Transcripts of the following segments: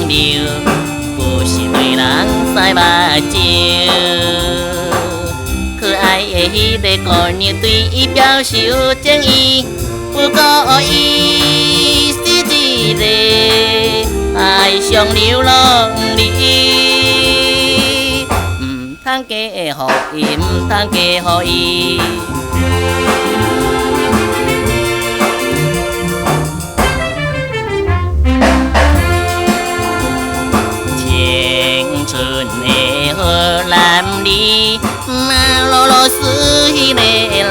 流，不是对人使目睭。可爱的迄个姑娘对伊表示有情意，不过伊是一个爱上流浪哩，唔通嫁予伊，唔通嫁予伊。青春的荷兰里，那罗罗斯迄个人，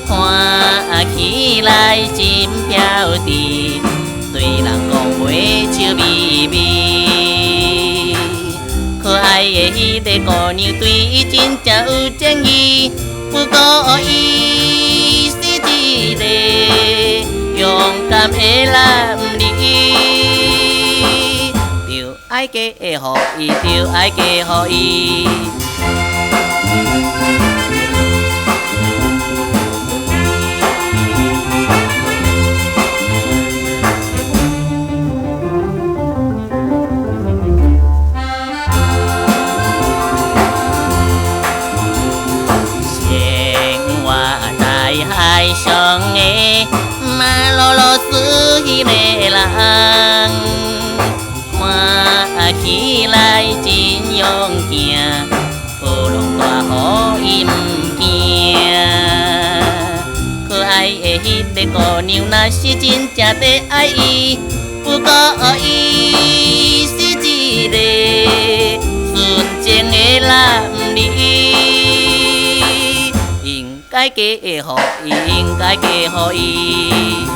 看起来真飘逸，对人讲话笑眯眯。可爱的迄个姑娘对伊真正有情意，不过伊是一个勇敢的男儿。爱嫁予伊，就爱嫁予伊。生活在海上的马罗罗斯迄个人。看起来真勇敢，无论大雨伊毋惊。可爱的迄个姑娘，若是真正在爱伊，不过伊是一个纯情的男儿，应该嫁予伊，应该嫁予伊。